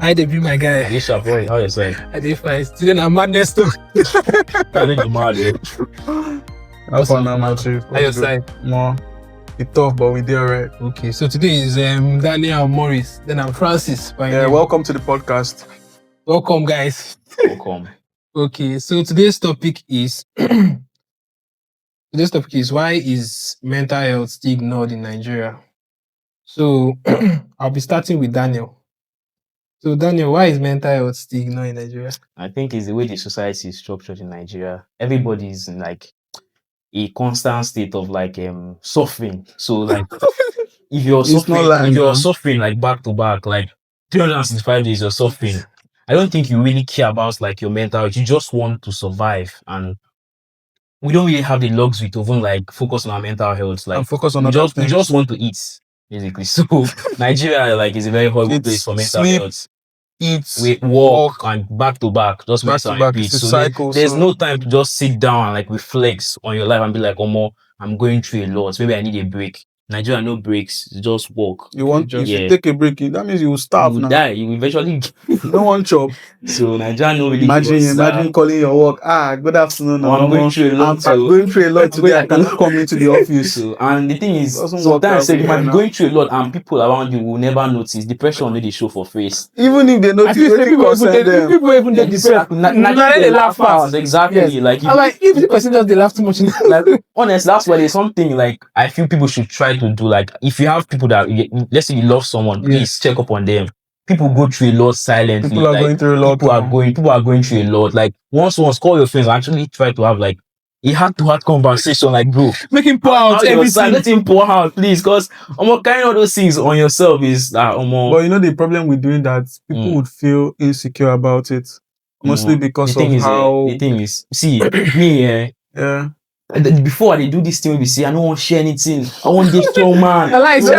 I dey be my guy. Alicia, boy, how you say? I dey fine. Today I'm madness too. I think you're mad, eh? How far now, my chief? How your side? More. It's tough, but we did alright. Okay, so today is Daniel Morris. Then I'm Francis. Yeah, welcome to the podcast. Welcome, guys. Welcome. Okay, so today's topic is why is mental health still ignored in Nigeria? So I'll be starting with Daniel. So Daniel, why is mental health still ignored in Nigeria? I think it's the way the society is structured in Nigeria. Everybody is in like a constant state of like suffering. So like if you're suffering like back to back, like 365 days you're suffering. I don't think you really care about like your mental health. You just want to survive, and we don't really have the luxury to even like focus on our mental health. Like And focus on we other just want to eat, basically. So Nigeria like is a very horrible place for mental health. We walk and back to back, just back to back. It's a cycle. There's no time to just sit down and like reflect on your life and be like, oh, I'm going through a lot. Maybe I need a break. Nigeria, no breaks. Just walk. If you take a break, that means you will starve. You will die. You will eventually. No one job. So Nigeria, no really. Imagine calling your work. Good afternoon. I'm going through a lot. I'm going through a lot today. I cannot come into the office. So, and the thing is, sometimes you might be going through a lot, and people around you will never notice. Depression will they show for face. Even if they notice, people even get depressed. Nigeria, they laugh fast. Exactly. Yes. Like if the person does, they laugh too much. Like honest, that's why there's something like I feel people should try to do. Like if you have people that let's say you love someone, please check up on them. People go through a lot silently. People are going through a lot. People are going through a lot. Like once call your friends and actually try to have like a heart-to-heart conversation. Like bro, make him pour out everything. Let him pour out, please, because carrying all those things on yourself is that But you know the problem with doing that, people would feel insecure about it, mostly because of how. The thing is, see me, yeah. Before they do this thing, we say I don't want to share anything. I want this strong man. I like you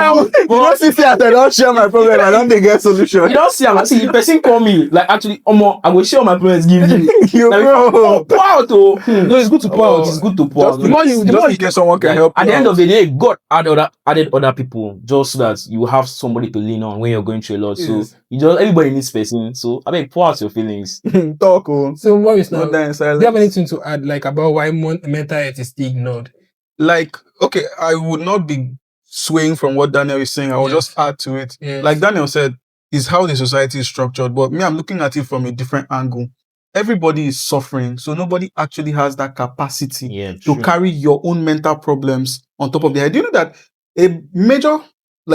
don't see I don't share my problem. I don't get solution. You don't see I see the person call me like actually I will share my problems. Give you. Like, pour out. No, it's good to pour out. It's good to pour out. The more you get someone can help. At the end of the day, God added other people just so that you have somebody to lean on when you're going through a lot. Yes. So everybody needs person. So I mean, pour out your feelings. Talk. So Maurice, now, not dying silence. Do you have anything to add like about why mental health is still ignored? Like, okay, I would not be swaying from what Daniel is saying. I will just add to it. Yes. Like Daniel said, is how the society is structured. But me, I'm looking at it from a different angle. Everybody is suffering, so nobody actually has that capacity to carry your own mental problems on top of their head. Do you know that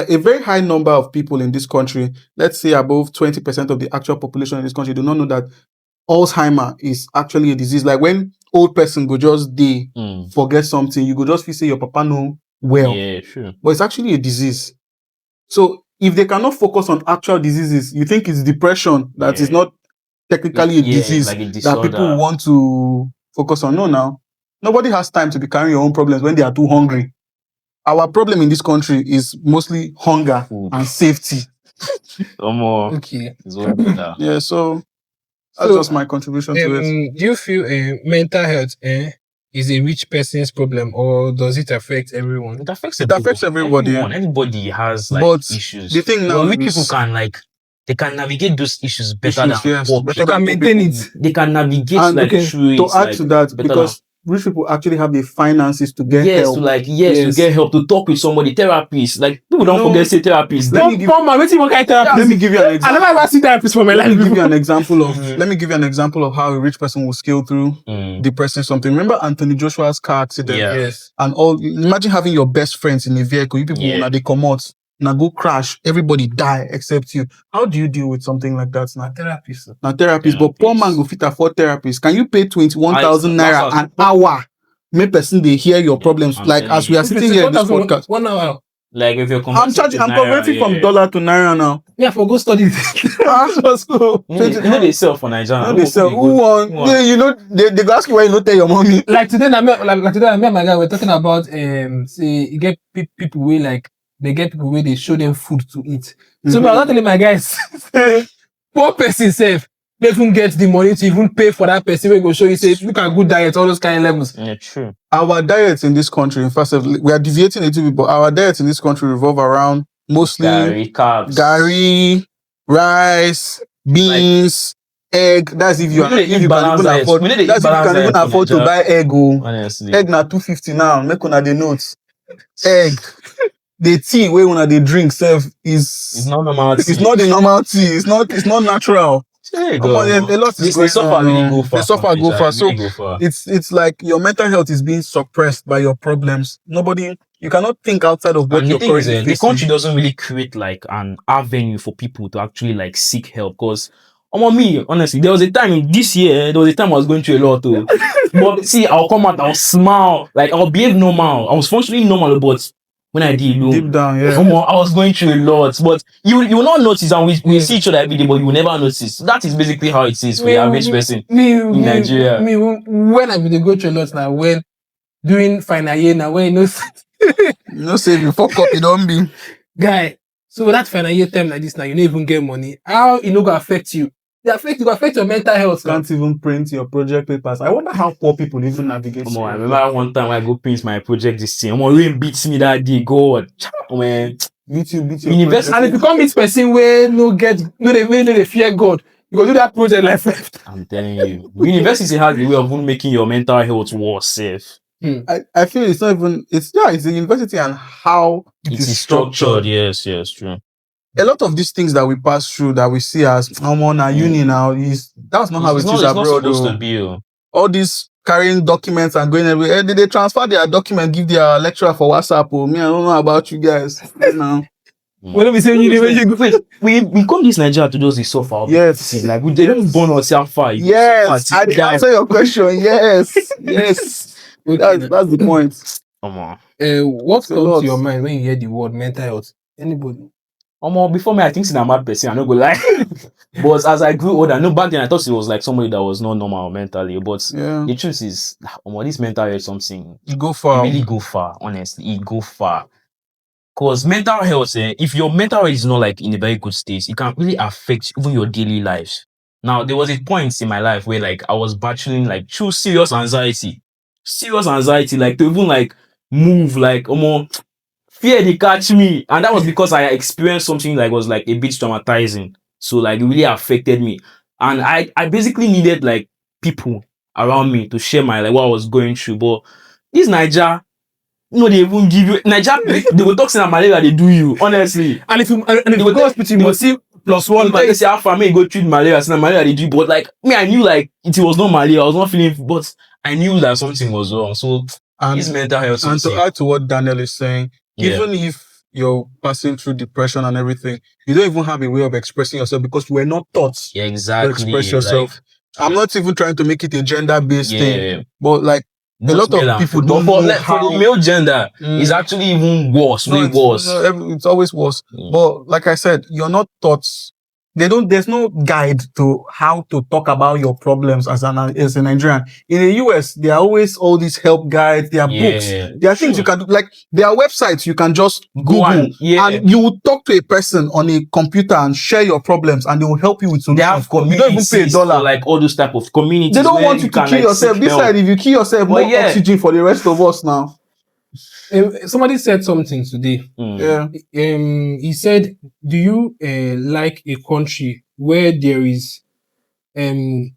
a very high number of people in this country, let's say above 20% of the actual population in this country, do not know that Alzheimer is actually a disease. Like when old person go just forget something, you go just feel say your papa know well. Yeah, sure. But it's actually a disease. So if they cannot focus on actual diseases, you think it's depression that is not technically a disease like a that people want to focus on. No, now. Nobody has time to be carrying your own problems when they are too hungry. Our problem in this country is mostly hunger and safety. Okay. Yeah, so that's just my contribution to it. Do you feel mental health is a rich person's problem, or does it affect everyone? It affects everybody. Everybody has like issues. The thing now rich people can like they can navigate those issues better than poor people. They can maintain it. They can navigate through it. To add to that, because rich people actually have the finances to get help. To get help, to talk with somebody, therapists. Like people don't forget to say therapists. Let me give you an example. I never ever see therapists for my life. Let me give you an example of how a rich person will scale through depressing something. Remember Anthony Joshua's car accident? Yes. And imagine having your best friends in a vehicle. You people now they come out. Now go crash, everybody die except you. How do you deal with something like that? Now therapist. But poor man go fit afford therapist. Can you pay 21,000 naira an hour? Make person they hear your problems. Like as we are sitting here in this podcast. 1 hour. Like if you're I'm converting from dollar to naira now. Yeah, for go study. Just go. They sell for Nigeria. They sell. Who want? You know, they go ask you why you don't tell your mommy. Like today, I met my guy. We're talking about say you get people where like. They get people where they show them food to eat. So I'm not telling my guys, poor person self, they even get the money to even pay for that person. We go show you, say, look at good diet, all those kind of levels. Yeah, true. Our diets in this country, in fact, we are deviating a little bit, but our diets in this country revolve around mostly carbs, gari, rice, beans, egg. That's if you can even afford. That's if you can even afford to buy egg. Honestly, egg na 250 now. Make una the notes. Egg. The tea where una they drink it's not normal tea. It's not the normal tea. It's not natural. There you go. A lot is going on. Really go far. They suffer go far. So really go far. it's like your mental health is being suppressed by your problems. You cannot think outside of what you're currently facing. The country doesn't really create like an avenue for people to actually like seek help. Because me, honestly, there was a time this year, I was going through a lot too. But see, I'll come out, I'll smile, like I'll behave normal. I was functioning normal, but when I did deep down, yeah. I was going through a lot. But you will not notice, and we see each other every day, but you will never notice. That is basically how it is for the average person in Nigeria. When I will go through a lot now, when doing final year now, when no say you fuck up, you don't be guy. So that final year time like this now, you don't even get money. How it not gonna affect you? It will affect your mental health. You can't even print your project papers. I wonder how poor people even navigate. I remember one time I go print my project this thing. Rain beats me that day. God, man. Beat you. University. And if you come this person where they fear God, you go do that project like that. I'm telling you, university has the way of making your mental health worse. Safe. I feel it's not even. It's the university and how it is structured. Yes, true. A lot of these things that we pass through that we see as uni now that's not how it is abroad. It's not supposed to be. All these carrying documents and going everywhere. They transfer their document, give their lecturer for WhatsApp. Me, I don't know about you guys. Now. When we say we come this Nigeria to just suffer. Yes. Like they don't burn us out far. Yes. I answer your question. Yes. That's the point. Come on. What comes to your mind when you hear the word mental health? Anybody? Before me, I think I'm a mad person. I'm not gonna lie. But as I grew older, back then I thought it was like somebody that was not normal mentally. But the truth is, this mental health is something. It go far. It really go far. Honestly, it go far. Because mental health, if your mental health is not like in a very good state, it can really affect even your daily lives. Now, there was a point in my life where like I was battling like true serious anxiety, like to even like move, like fear they catch me, and that was because I experienced something like was like a bit traumatizing. So like it really affected me, and I basically needed like people around me to share my like what I was going through. But this Niger, they even give you Niger. They will talk saying malaria they do you honestly. And if you go hospital, you must see +1. They say how far me go treat malaria, saying malaria they do. But like me, I knew like it was not malaria. I was not feeling, but I knew that something was wrong. So it's mental health. And to add to what Daniel is saying. Even if you're passing through depression and everything, you don't even have a way of expressing yourself because we're not taught to express yourself. Like, I'm not even trying to make it a gender-based thing, but like a lot of people don't know how. For the male gender, it's actually even worse, way worse. It's always worse. But like I said, you're not taught. There's no guide to how to talk about your problems as a Nigerian. In the US, there are always all these help guides, there are books, there are things you can do, like there are websites you can just Google and you will talk to a person on a computer and share your problems and they will help you with solutions. They have you don't even pay $1. Like all those type of communities. They don't want you to kill yourself. This side, if you kill yourself, more oxygen for the rest of us now. Somebody said something today. He said, do you like a country where there is they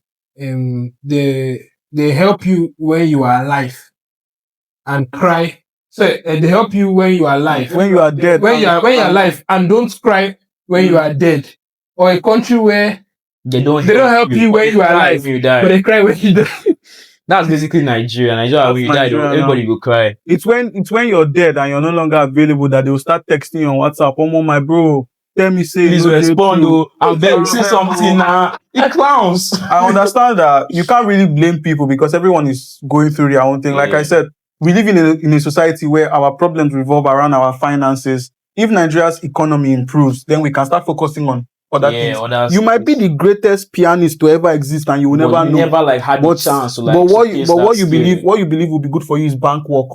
help you when you are alive and cry? So they help you when you are alive. When you are dead. When you are alive and don't cry when you are dead. Or a country where they don't help you when you are alive, but they cry when you die. That's basically Nigeria. When you die, everybody will cry. It's when you're dead and you're no longer available that they will start texting you on WhatsApp. My bro, tell me, say please respond. I'm very say something now. It clowns. I understand that you can't really blame people because everyone is going through their own thing. Like I said, we live in a society where our problems revolve around our finances. If Nigeria's economy improves, then we can start focusing on other things. You might be the greatest pianist to ever exist, and you will never know. Never like had the chance to like. But what you believe will be good for you is bank work.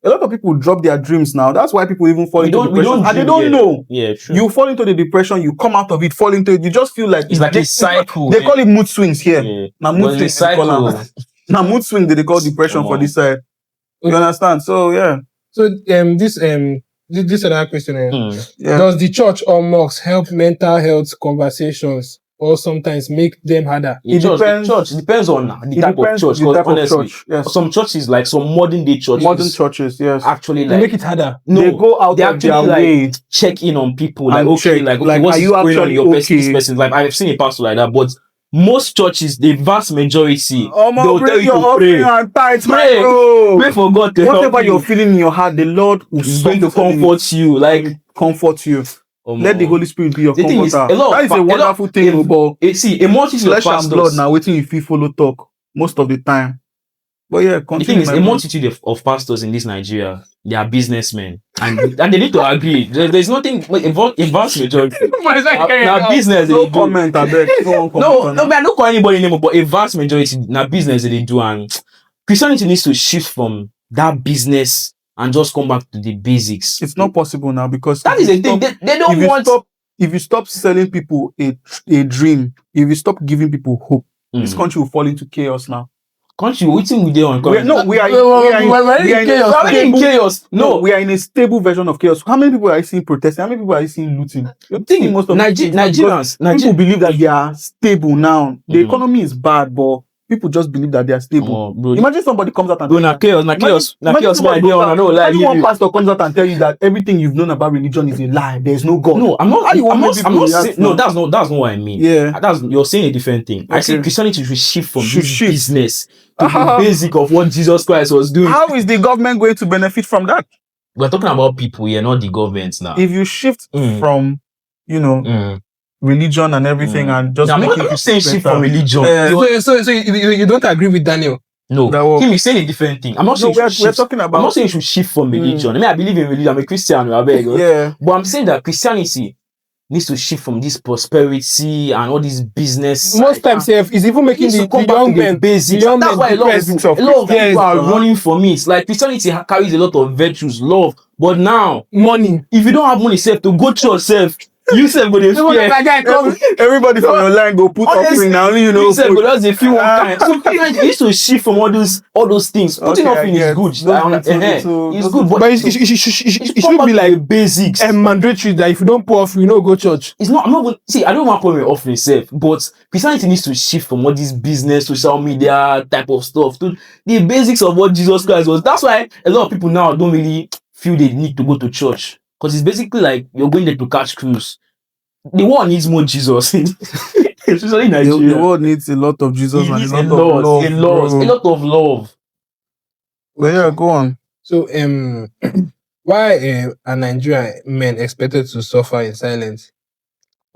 A lot of people drop their dreams now. That's why people even fall into depression. And they don't know. Yeah, true. You fall into the depression, you come out of it, fall into it. You just feel like it's like a cycle. They call it mood swings here. Yeah. Now mood swings. Now mood swing they call depression for this side. You understand? So yeah. So this other question. Does the church or mosque help mental health conversations or sometimes make them harder? It depends on the type of church. Because honestly, yes. some churches, like some modern day churches, yes, actually They like make it harder. no, they go out they of actually their like way. check in on people, like And okay, check, like okay, like, what's are you going on in actually your person? This okay? person, like I've seen a pastor like that, but most churches, the vast majority, they'll tell you to pray. And tithes, Pray for God to help whatever you. you're feeling in your heart, the Lord is going to comfort you, like comfort you. Let the Holy Spirit be your the thing is, comforter. That is a wonderful thing, but see, a multitude of flesh and blood pastors. now waiting if you follow talk most of the time. But yeah, The thing continue. is, a multitude of pastors in this Nigeria, they are businessmen, and they need to agree. There's nothing a vast majority. Now business, no comment. I beg. No, I don't call anybody name, but a vast majority now business they do, and Christianity needs to shift from that business and just come back to the basics. It's not possible now because that is the thing. They don't want. If you stop selling people a dream, if you stop giving people hope, this country will fall into chaos now. Country waiting with on we are in chaos. No, we are in a stable version of chaos. How many people are you seeing protesting? How many people are you seeing looting? You're seeing most of Nigerians. People believe that they are stable now. The economy is bad, but people just believe that they are stable. Imagine somebody comes out and chaos. Imagine one pastor comes out and tell you that everything you've known about religion is a lie. There's no God. No, I'm not saying, no, that's not what I mean. Yeah, you're saying a different thing. Okay. I say Christianity should shift from business to the basic of what Jesus Christ was doing. How is the government going to benefit from that? We're talking about people here, not the government now. If you shift from, religion and everything and just I'm not saying shift from religion. So you don't agree with Daniel? No, him is saying a different thing. I'm not saying we're talking about. I'm not saying you should shift from religion. I mean, I believe in religion. I'm a Christian. I beg. Yeah. But I'm saying that Christianity needs to shift from this prosperity and all this business. Most times, it's even making the young men basics. That's why a lot of people are running from it. Like Christianity carries a lot of virtues, love, but now money. If you don't have money, self to go to yourself. You said, but everybody from your line go put offering now. Only you said, but that's a few one time. So you used to shift from all those things. Putting offering is good. It's good, but it should be like basics and mandatory that if you don't put offering, you don't go church. It's not. I'm not going. See, I don't want to put offering self, but Christianity needs to shift from all this business, social media type of stuff to the basics of what Jesus Christ was. That's why a lot of people now don't really feel they need to go to church. Because it's basically like you're going there to catch cruise. The world needs more Jesus. Especially in Nigeria. The world needs a lot of Jesus and a lot of love. Well, yeah, go on. So, why are Nigerian men expected to suffer in silence?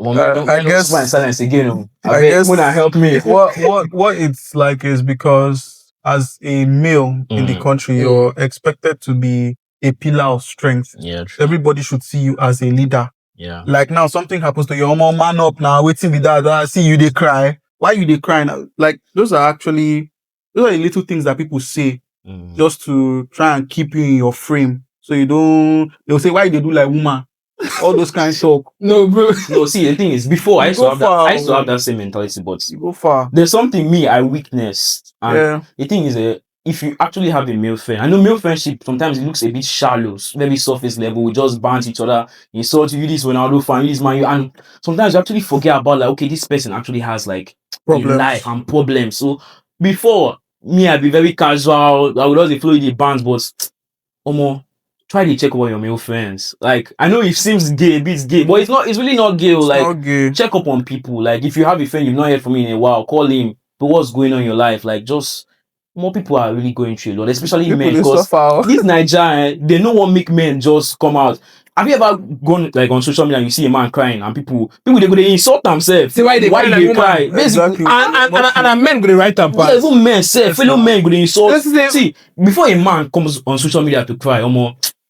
I guess in silence again. I guess when I help me. What it's like is because as a male in the country, you're expected to be a pillar of strength. Yeah, true. Everybody should see you as a leader. Yeah. Like now, something happens to your mom, man up now, waiting with that. I see you, they cry. Why you they crying? Like those are the little things that people say just to try and keep you in your frame. So you don't. They'll say, why they do like woman? All those kinds of talk. No, bro. No, see, the thing is, before I used to have that same mentality, but you go far. There's something I witnessed, and the thing is, if you actually have a male friend, I know male friendship sometimes it looks a bit shallow, very surface level. We just bounce each other, insult you this Ronaldo fan, you this man, you, and sometimes you actually forget about like, okay, this person actually has like problems. A life and problems. So before me, I'd be very casual. I would always follow the bands, but try to check over your male friends. Like I know it seems gay, a bit gay, but it's not. It's really not gay. Like gay. Check up on people. Like if you have a friend you've not heard from in a while, call him. But what's going on in your life? Like just. More people are really going through a lot, especially men. Because these Nigerians, they don't want make men just come out. Have you ever gone like on social media and you see a man crying and people they insult themselves? See why they cry? Exactly. And men go to write them pass. Yeah, even men say fellow men go to insult. See, before a man comes on social media to cry,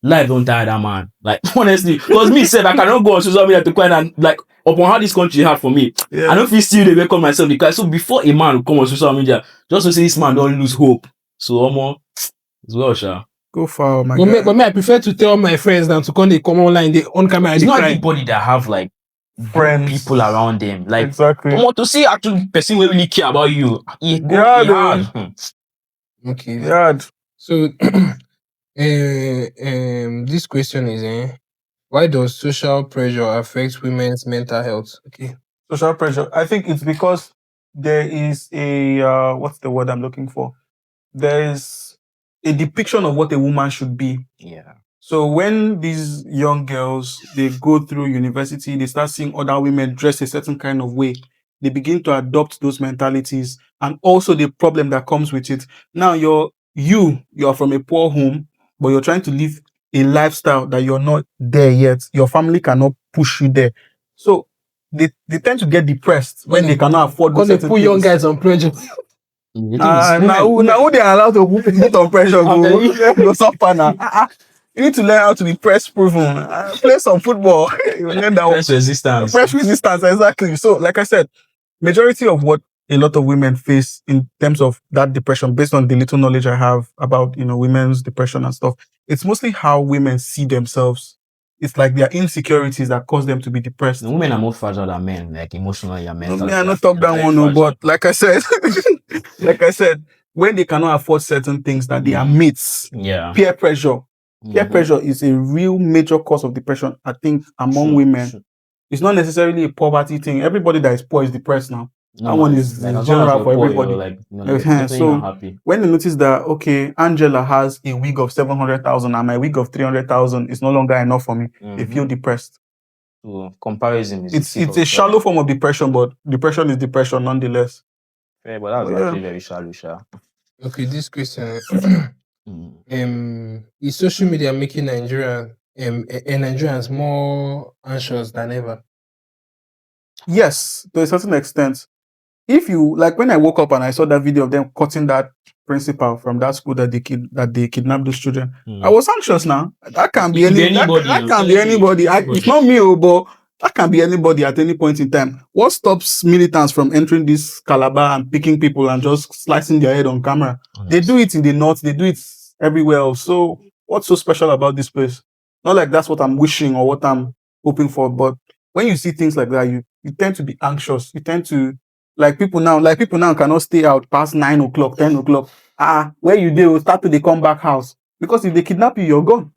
life don't tire that man. Like honestly, because me said I cannot go on social media to cry and like upon how this country had for me, I don't feel still they welcome myself because so before a man will come on social media, just to say this man don't lose hope. So as well, sha. Go far, my guy. But me, I prefer to tell my friends than to come online they on camera. It's not everybody that have like friends, people around them. Like exactly. To see actually person will really care about you. Okay. Yeah. So this question is why does social pressure affect women's mental health? Okay. Social pressure. I think it's because there is a what's the word I'm looking for? There is a depiction of what a woman should be. Yeah. So when these young girls they go through university, they start seeing other women dress a certain kind of way. They begin to adopt those mentalities and also the problem that comes with it. Now you're from a poor home, but you're trying to live a lifestyle that you're not there yet. Your family cannot push you there. So they tend to get depressed when they cannot afford because they put young guys on pressure. Now they are allowed to put on pressure. Go suffer now. You need to learn how to be press proven. Play some football. You learn that Press resistance. Press resistance, exactly. So, like I said, majority of what a lot of women face in terms of that depression, based on the little knowledge I have about women's depression and stuff, it's mostly how women see themselves. It's like their insecurities that cause them to be depressed. The women are more fragile than men, like emotionally and mentally. I not talk that one, no, but like I said, when they cannot afford certain things that they are mates, peer pressure. Peer pressure is a real major cause of depression, I think, among women. True. It's not necessarily a poverty thing. Everybody that is poor is depressed now. No, that one is general for everybody. So when you notice that, okay, Angela has a wig of 700,000 and my wig of 300,000 is no longer enough for me, they feel depressed. So comparison is it's a shallow form of depression, but depression is depression nonetheless. Yeah, but that's actually very shallow. Okay, this question. Is social media making Nigerians more anxious than ever? Yes, to a certain extent. If you like, when I woke up and I saw that video of them cutting that principal from that school that they kidnapped those children, I was anxious. Now that can be anybody. That can be anybody. It's not me, but that can be anybody at any point in time. What stops militants from entering this Calabar and picking people and just slicing their head on camera? Yes. They do it in the north. They do it everywhere else. So what's so special about this place? Not like that's what I'm wishing or what I'm hoping for, but when you see things like that, you tend to be anxious. You tend to people now cannot stay out past 9 o'clock, 10 o'clock. Where you do start to come back house, because if they kidnap you, you're gone.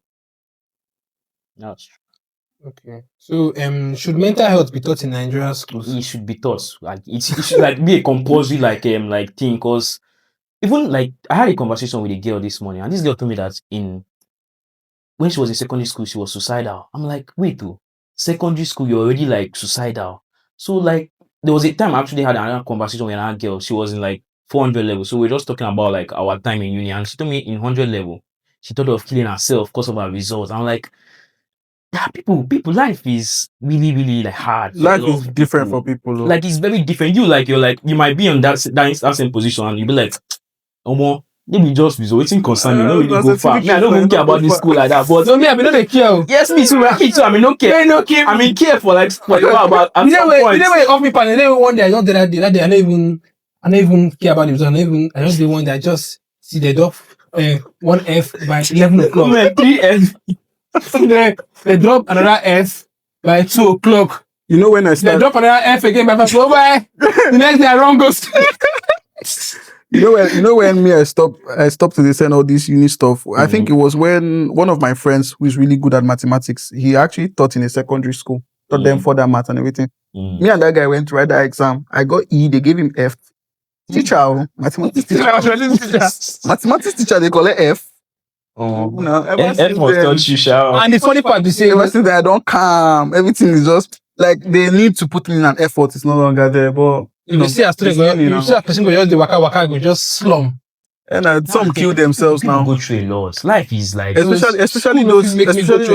That's true. Okay. So should mental health be taught in Nigerian schools? It should be taught. Like it should like be a compulsory thing, because even like I had a conversation with a girl this morning, and this girl told me that when she was in secondary school, she was suicidal. I'm like, wait, secondary school, you're already like suicidal. So like there was a time I actually had another conversation with another girl. She was in like 400 level. So we're just talking about like our time in uni, and she told me in 100 level, she thought of killing herself because of her results. I'm like, people, life is really, really like hard. Life is different for people. Like it's very different. You might be on that same position and you'll be like, maybe just result. It's concern me. No, really go far. Me, I don't even care about this school like that. But no, me, I mean, no, they care. Yes, me too. I mean, no care. No care. I mean, care for like about. You know when off me panel. Then one day I just did that day. I don't even care about the result. I just the one that I just see the drop 1F by 11 o'clock. 3F. They drop another F by 2 o'clock. You know when I start. They drop another F again by 5 o'clock. The next day I run goes. You know when me I stopped to send all this uni stuff. I think it was when one of my friends who is really good at mathematics, he actually taught in a secondary school, taught them further math and everything. Me and that guy went to write that exam. I got E, they gave him F. Teacher, mathematics teacher. Mathematics teacher, they call it F. No, F was touch you, shower. And the funny part is ever since I don't calm, everything is just like they need to put in an effort. It's no longer there, but you see a student, you see a person go just the waka go just slum. And some kill themselves now. Go through a lot. Life is like especially those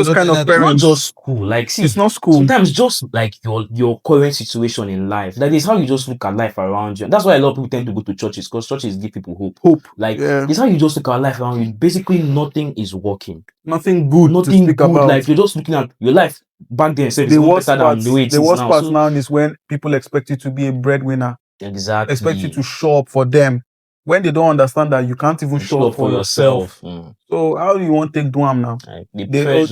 kind of parents. Not just school. Like see, it's not school. Sometimes just like your current situation in life. That is how you just look at life around you. And that's why a lot of people tend to go to churches, because churches give people hope. Like it's how you just look at life around you. Basically, nothing is working. Nothing good. Nothing good. About. Like you're just looking at your life back then. The worst part now is when people expect you to be a breadwinner. Exactly. Expect you to show up for them. When they don't understand that you can't even show up for yourself. So how do you want to take Duam now? Like they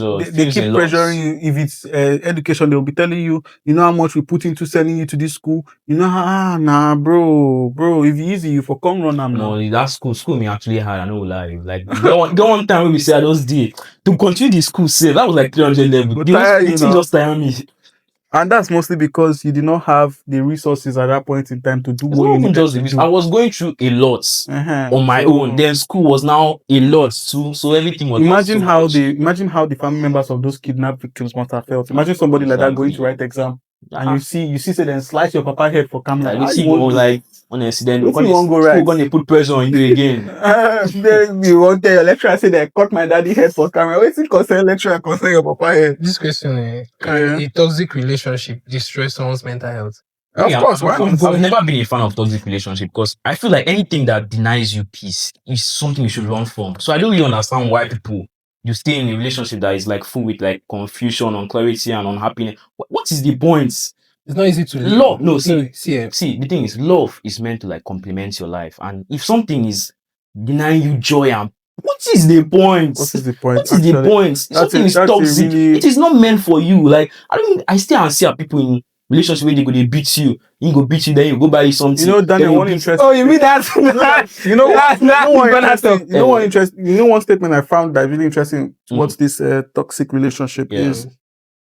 keep pressuring you. If it's education, they'll be telling you, you know how much we put into sending you to this school. You know nah, bro. If it's easy, you for come run them now. No, that school me actually hard. I know lie. Like the one time when we say I just did to continue the school save. That was like 300 level. The thing just tire me. And that's mostly because you did not have the resources at that point in time to do It's what not you even needed just to the do. I was going through a lot on my own. Then school was now a lot too. So everything was imagine how the family members of those kidnapped victims must have felt. Imagine somebody like that going to write exam and you see say then slice your papa head for camera. Like, you won't like honestly then you won't go right. Gonna put pressure on you again. Then you won't tell your lecturer say they cut my daddy head for camera. What's it concern lecturer concern your papa head? This question, can a toxic relationship destroy someone's mental health? Of course, why not? I've never been a fan of toxic relationship because I feel like anything that denies you peace is something you should run from. So I don't really understand why people you stay in a relationship that is like full with like confusion, unclarity, and unhappiness. What is the point? It's not easy to love. No, see, see, the thing is, love is meant to like complement your life, and if something is denying you joy and what is the point? What is the point? What is the point? Something is toxic. It is not meant for you. Like I still see people in relationship where they beat you. You go beat you, then you go buy you something. You know, Daniel, one interesting. Oh, you mean that? You know one statement I found that really interesting towards this toxic relationship is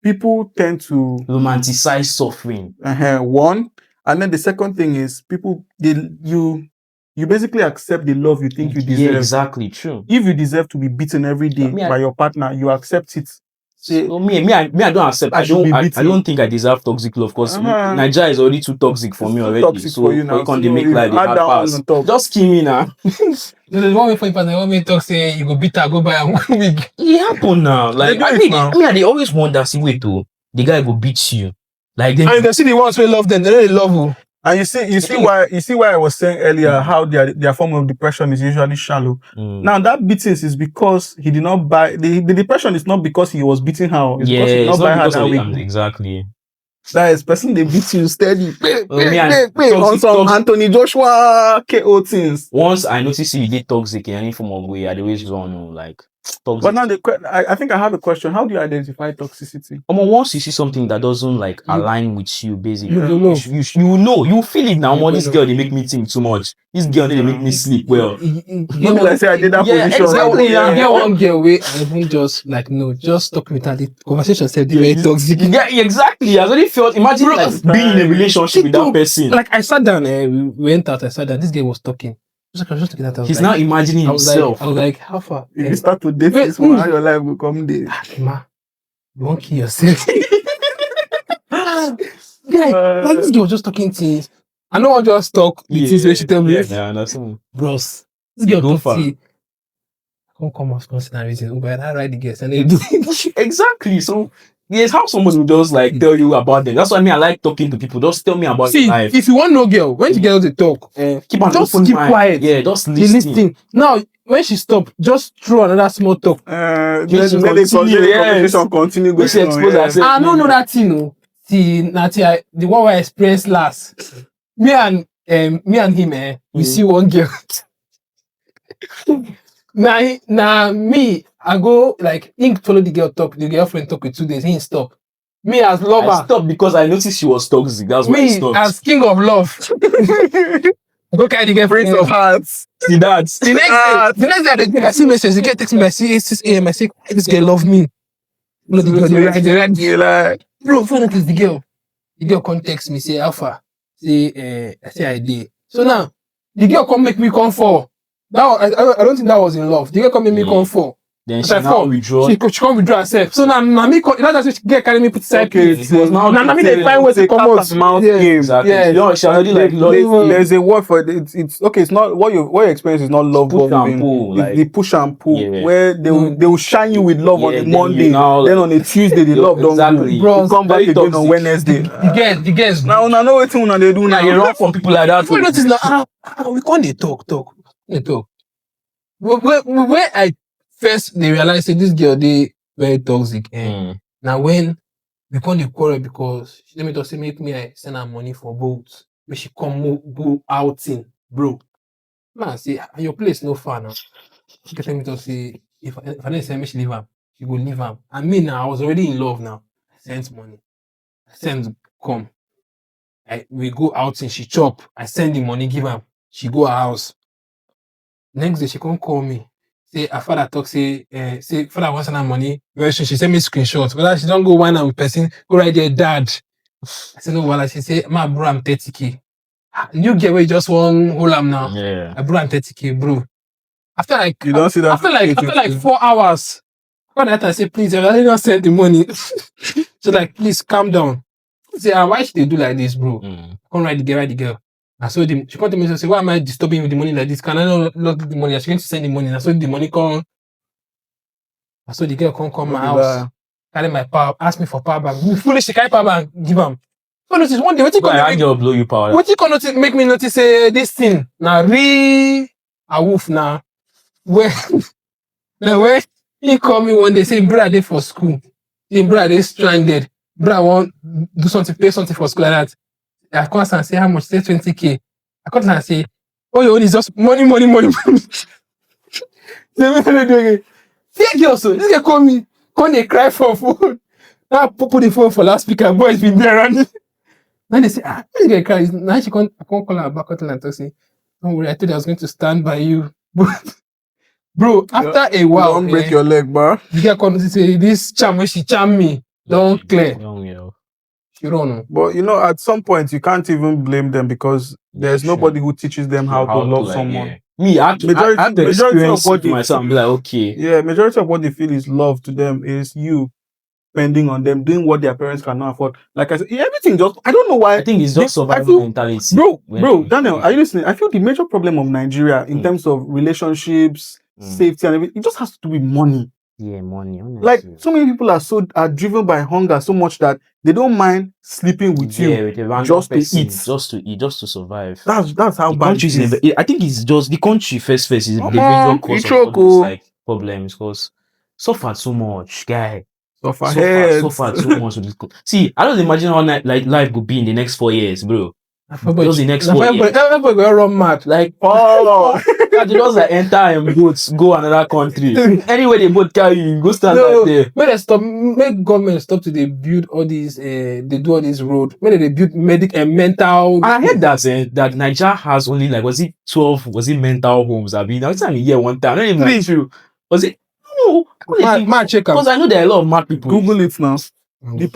people tend to romanticize suffering. One, and then the second thing is people you basically accept the love you think you deserve. Yeah, exactly, true. If you deserve to be beaten every day by your partner, you accept it. So I don't accept. I don't think I deserve toxic love because Nigeria is already too toxic for me already. Toxic so for you now. Can't make life the hard pass. Just kill me now. There's one way for you, but one way talk say you go beat her, go buy a wig. It happen now. Like they always wonder, see, wait, the guy go beat you. Like and they see the ones who love them, they really love you. And you see why I was saying earlier how their form of depression is usually shallow. Now that beatings is because he did not buy the depression is not because he was beating her. It's because he did not buy her that week. Exactly. That is person they beat you steady. On some Anthony Joshua KO things. Once I notice you did toxic in any form of way, I always run like toxic. But now I think I have a question. How do you identify toxicity? Once you see something that doesn't like align with you, basically, you know. You feel it now. This girl they make me think too much. This girl they make me sleep well. Maybe like say I did that position. Exactly. Get one girl way and just like just talk with her. The conversation said they were toxic. Yeah, exactly. I already felt. Imagine like being in a relationship with that person. Like I sat down, we went out. I sat down. This girl was talking. He's now imagining himself. I was like, how far? If you start to date this one, how your life will come there. Ma, you won't kill yourself. Like this girl was just talking things. I know I just talk the things where she tell me. Yeah, I understand. Bros, this girl don't see. Come off constant reason. But I write the girls and they do exactly. So yes, how someone will just like tell you about them. That's why I like talking to people. Just tell me about your life. If you want no girl, when the girls they talk, keep quiet. Yeah, just listen. Now, when she stop, just throw another small talk. Let the conversation continue going on. I don't know that thing. No. See, the one where I experienced last. Me and him, we see one girl. Now me, I go like Ink follow the girl talk, the girlfriend talk with 2 days, he stop. Me as lover. I stopped because I noticed she was toxic. That's why I stopped. Me as king of love. Go carry the girlfriend of hearts. See that. The next day I see message, the girl text me by 6 a.m. I say, this girl love me. Bro, the girl, phone is the girl. The girl come text me, say Alpha. Say I say I did. So now the girl come make me come for. I don't think that was in love. The girl come make me come for. Then she now withdraw. She can't withdraw herself. So now me, that's why she get carry me put side place. Now me they find ways to come out. Yeah. You know, she already like there's a word for it. It's okay. It's not what your experience is not love bombing. The push and pull where they will shine you with love on a Monday. Then on a Tuesday the love don't go. You come back again on Wednesday. The guys. Now I know what they do now. You run from people like that. You notice now. We can't talk. When I first they realized that this girl they very toxic. Now when we can't quarrel because she let me just say make me I send her money for boats. But she come go outing, bro. Man, say your place no far now. She tell me to say if I didn't send me she leave her, she go leave her. And me now I was already in love now. I sent money. I send come. We go outing, she chop. I send the money, give her. She go her house. Next day she come call me. Say her father talk say father wants her money. Very soon she send me screenshots. Whether she don't go wine with person, go right there, dad. I said, no, well, she said, my bro, I'm 30K. You get where just one whole am now. Yeah. Bro, I'm 30K, bro. After like, You don't see that after like 4 hours, when I say, please, I did not send the money. So like, please calm down. I say, why should they do like this, bro? Come write the girl. I saw them. She called me and say, why am I disturbing you with the money like this? Can I not give the money? She's going to send the money. I saw the money come. I saw the girl come my house. Carry my power, ask me for power bank. You foolish, carry power bank, give him. So notice one day, what you gonna blow you power? What you gonna make me notice this thing? Now a wolf now. Where he call me one day, say, bro, they for school. Say, bro, they stranded. Bro, I want do something, pay something for school like that. I come and say, how much? Say 20K. I come and say, oh, you only just money. Fear girl, so this girl call me, come they cry for phone. Now put the phone for last speaker, boys been there running. Then they say, this girl cry. Now I can't call her back and talk, say, don't worry, I told you I was going to stand by you. Bro, after a while, don't break your leg, bro. The girl come to say, this charm when she charm me, don't clear. She run. But at some point you can't even blame them because there's nobody who teaches them how to love someone. Yeah. Me, I have the experience with myself. I'm like, okay. Yeah, majority of what they feel is love to them is you spending on them, doing what their parents cannot afford. Like I said, everything just, I don't know why. I think it's just survival mentality. Bro, Daniel, are you listening? I feel the major problem of Nigeria in terms of relationships, safety and everything, it just has to do with money. Yeah, money. Honestly. Like so many people are driven by hunger so much that they don't mind sleeping with you with a random just person, to eat, just to survive. That's how bad it is. I think it's just the country first is the major cause of all these problems because suffer too much, guy. Suffer too much. See, I don't imagine how life could be in the next 4 years, bro. Just the next 4 years. Everybody will run mad. Like, they just enter and boats go another country. Anyway, they boat carry you, go stand right there. Make government stop to they build all these. They do all these road. Maybe they build mental. I heard that Nigeria has only was it 12? Was it mental homes? I mean, that's time a year one time. I don't even true. Was it? No. Man, check out. Because I know there are a lot of mad people. Google it now. The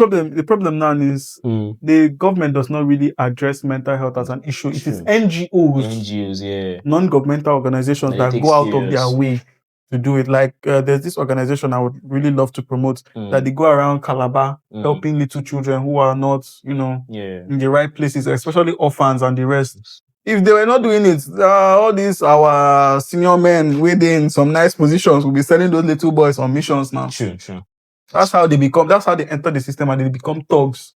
problem now is the government does not really address mental health as an issue. It is NGOs, yeah, non-governmental organizations that go out of their way to do it. Like there's this organization I would really love to promote that they go around Calabar helping little children who are not, in the right places, especially orphans and the rest. If they were not doing it, all these our senior men within some nice positions will be sending those little boys on missions now. Sure. That's how they enter the system and they become thugs.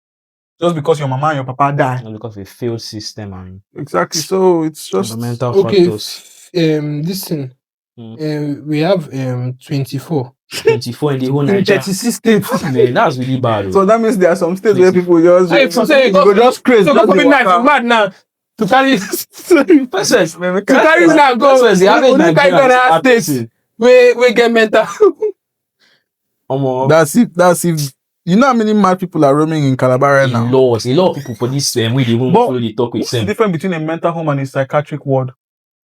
Just because your mama and your papa die. Not because of a failed system and exactly. So it's just fundamental factors. This thing. We have 24. 24 in the whole Nigeria. 36 states. Man, that's really bad. So that means there are some states where people just go just crazy. So go mad now. To carry to carry now go. The average Nigerian states we get mental. That's if you know how many mad people are roaming in Calabar right now. A lot of people for this way they won't follow the talk with them. What's the difference between a mental home and a psychiatric ward?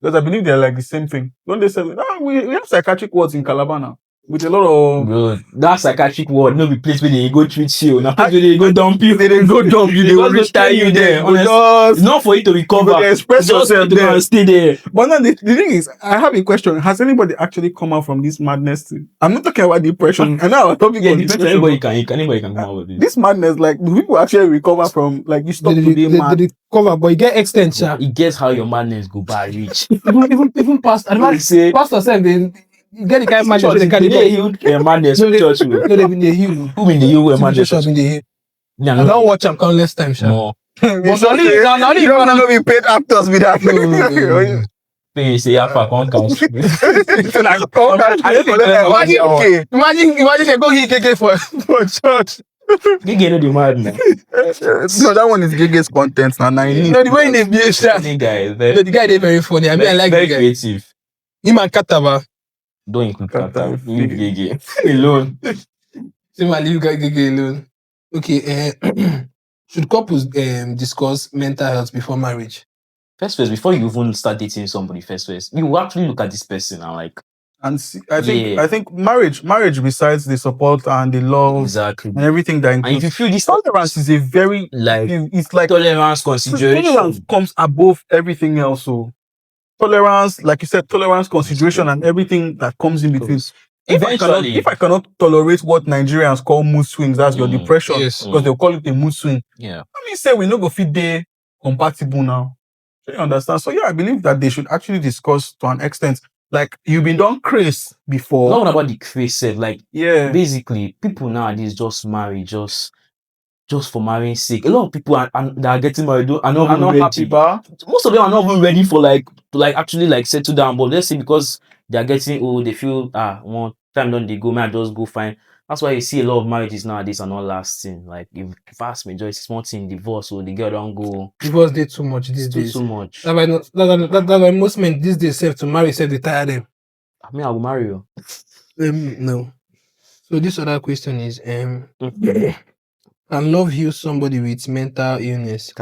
Because I believe they're like the same thing. Don't they say we have psychiatric wards in Calabar now with a lot of bro, that psychiatric ward no be place where they go treat you. Now place where they go dump you. They go dump you. They will tie you there. It's not for you to recover. Express yourself there. Stay there. But now the thing is, I have a question. Has anybody actually come out from this madness? I'm not talking about depression. And now I'm talking about depression. Anybody can come out with this. This madness, like, do people actually recover from, like, you stop being mad? They recover, but you get extension. It gets how your madness go by reach. even pastor said you get the kind of madness they carry. They healed madness church. No, they been the heal. Who been the heal where madness? I don't watch them countless times. No. But only you don't know we paid actors with that. Pay say Alpha can't count. Imagine they go hit KK for church. Gege no the mad man. No, that one is Gege's content now. No, the way they behave, the guy they very funny. I mean, I like very the guy. creative. Him and Kataba. Don't include Kata. Leave Gege alone. Leave Gege alone. Okay. Should couples discuss mental health before marriage? First, before you even start dating somebody, you will actually look at this person and like, And I think marriage besides the support and the love and everything that includes, and if you feel this tolerance is a very it's like tolerance, consideration. Tolerance comes above everything else. So tolerance, like you said, tolerance, consideration, and everything that comes in between. If I cannot tolerate what Nigerians call mood swings, that's your depression, because they'll call it a mood swing. Yeah. I mean, say we no go fit dey compatible now. Do you understand? So yeah, I believe that they should actually discuss to an extent. Like, you've been done craze before. Not about the craze, like, basically, people nowadays just marry just for marrying sake. A lot of people that are getting married are not even ready. Happy, most of them are not even ready for to actually settle down. But let's say because they are getting old, they feel one time don't they go, man, just go find. That's why you see a lot of marriages nowadays are not lasting. Like, if vast majority small thing divorce, so the girl don't go. Divorce did too much these days. Too much. That's why most men these days to marry they tire them. I mean, I will marry you. No. So this other question is can love heal somebody with mental illness?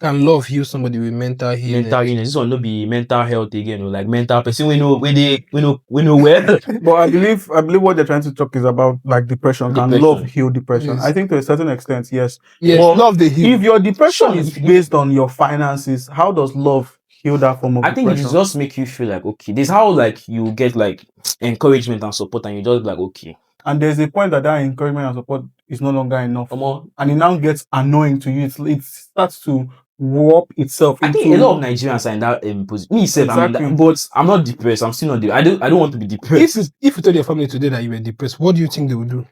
Can love heal somebody with mental illness? Mental illness. This one no be mental health again, like mental person we know where. But I believe what they're trying to talk is about like depression. Can love heal depression? Yes. I think to a certain extent, yes. Yes, but love the heal. If your depression is based on your finances, how does love heal that form of depression? I think it just make you feel like okay. This how you get encouragement and support, and you just okay. And there's a point that encouragement and support is no longer enough. And it now gets annoying to you. It starts to warp itself. I think a lot of Nigerians are in that position. Me, exactly. But I'm not depressed. I'm still not depressed. I don't want to be depressed. If you tell your family today that you were depressed, what do you think they will do?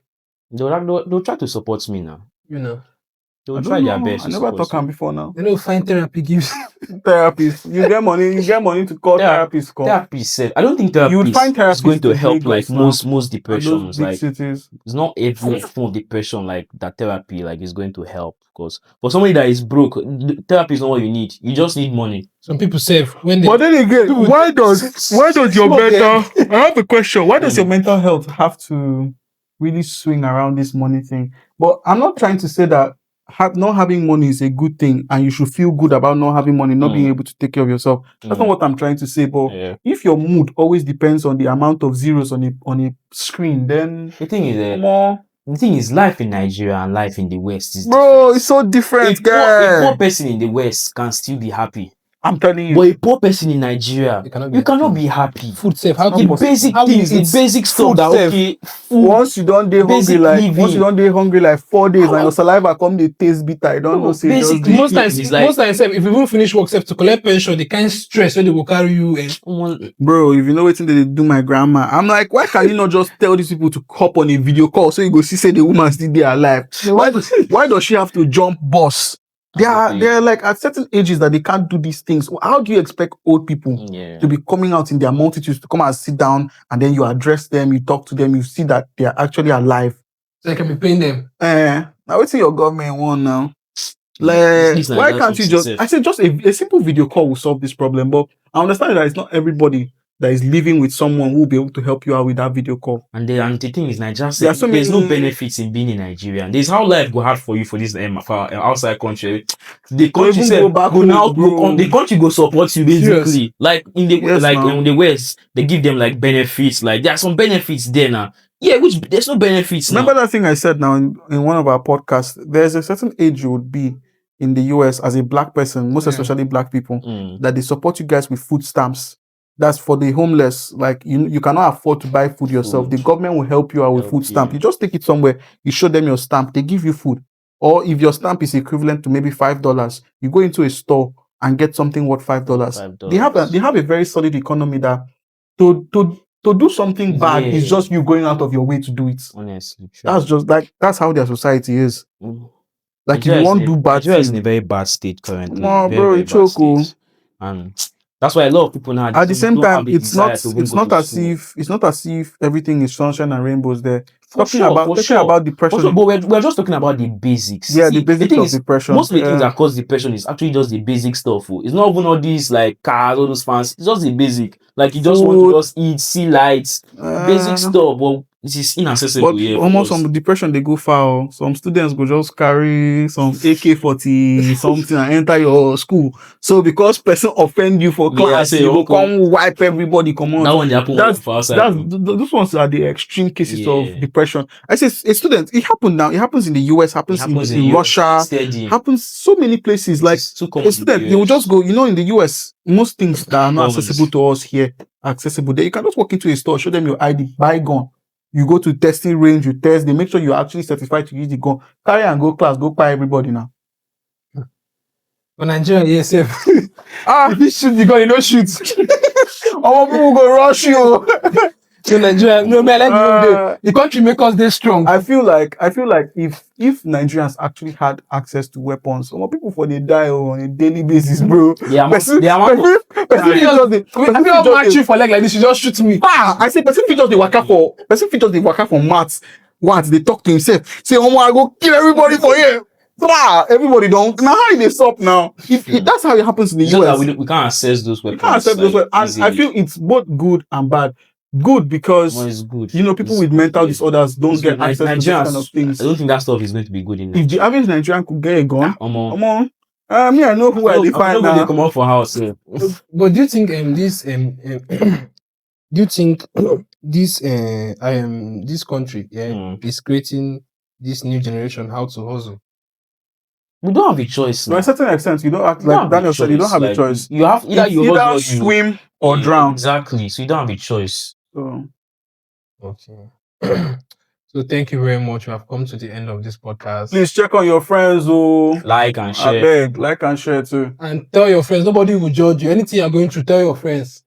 They'll try to support me now. They'll try their best. I never talked to before now. They don't find therapy gives therapist. You get money to call therapist. Therapist said. I don't think therapist is going to help most depressions. Cities. It's not every form of depression that therapy is going to help. Because for somebody that is broke, therapy is not what you need. You just need money. Some people save when they. But then again, why does your mental? I have a question. Why does your mental health have to really swing around this money thing? But I'm not trying to say that not having money is a good thing and you should feel good about not having money, not being able to take care of yourself. That's not what I'm trying to say. But if your mood always depends on the amount of zeros on a screen, then the thing is life in Nigeria and life in the West is different. It's so different. A poor person in the West can still be happy. I'm telling you. But a poor person in Nigeria, you cannot be happy. Food safe. The basic stuff that once you don't dey hungry like 4 days and your saliva come dey taste bitter, you don't know say most times if you even finish work to collect pension, the kind of stress when they will carry you Bro, if you know what they do my grandma, I'm like, why can you not just tell these people to hop on a video call so you go see say the woman still there alive? Why does she have to jump bus? They're like at certain ages that they can't do these things. How do you expect old people to be coming out in their multitudes to come and sit down and then you address them, you talk to them, you see that they are actually alive? So you can be paying them. Now what's your government want now? Why can't you just? I said just a simple video call will solve this problem. But I understand that it's not everybody that is living with someone who will be able to help you out with that video call. And the thing is, Nigeria, there's no benefits in being in Nigeria. There's how life go hard for you for this for outside country. The country the country go support you basically. Like in the in the West, they give them benefits. There are some benefits there now. Yeah, which there's no benefits. Remember that thing I said now in one of our podcasts? There's a certain age you would be in the US as a black person, most especially black people, that they support you guys with food stamps. That's for the homeless. You cannot afford to buy food yourself. The government will help you out with food stamp. You just take it somewhere, you show them your stamp, they give you food. Or if your stamp is equivalent to maybe $5, you go into a store and get something worth $5. They have a very solid economy that to do something bad is just you going out of your way to do it. Honestly, true. That's how their society is. If you want to do bad, Nigeria is in a very bad state currently. No, bro, it's so cool. And that's why a lot of people now. At the same time, it's not as if everything is sunshine and rainbows there. Talking about depression. But we're just talking about the basics. Yeah, the basics of depression. Most of the things that cause depression is actually just the basic stuff. It's not even all these cars, all those fancy. It's just the basic. You just want to just eat, see lights, basic stuff. But It is inaccessible. But almost some depression they go far. Some students go just carry some AK-40 something and enter your school. So because person offend you for class, you will come wipe everybody. Come on. That one happened. Those ones are the extreme cases of depression. I say a student. It happened now. It happens in the US. Happens in Russia. Happens so many places. Like a student, they will just go. You know, in the US, most things that are not accessible to us here are accessible. There, you can just walk into a store, show them your ID, buy gun. You go to testing range, you test, they make sure you're actually certified to use the gun. Carry and go class, go buy everybody now. For Nigeria, yes, if you shoot the gun, you don't shoot. All people go rush you. So Nigeria, no man, the country make us this strong. I feel like if Nigerians actually had access to weapons, some people for they die on a daily basis, bro. Yeah, I feel match you for like this, you just shoot me. I say person features the waka for maths. What they talk to himself, say, "Oh, I go kill everybody for you." Everybody don't. Now how they stop now? If that's how it happens in the US. We can't access those weapons. We can't access those weapons. And I feel it's both good and bad. Good because you know people with mental disorders don't get access to those kind of things. I don't think that stuff is going to be good enough. If the average Nigerian could get a gun, me I know who I define now. They come out for house. But do you think this country is creating this new generation how to hustle? We don't have a choice. To a certain extent, you don't act like Daniel said. You don't have a choice. You have either swim or drown. Exactly. So you don't have a choice. Okay. So thank you very much. We have come to the end of this podcast. Please check on your friends. Like and share. I beg, like and share too. And tell your friends. Nobody will judge you. Anything you're going through, tell your friends.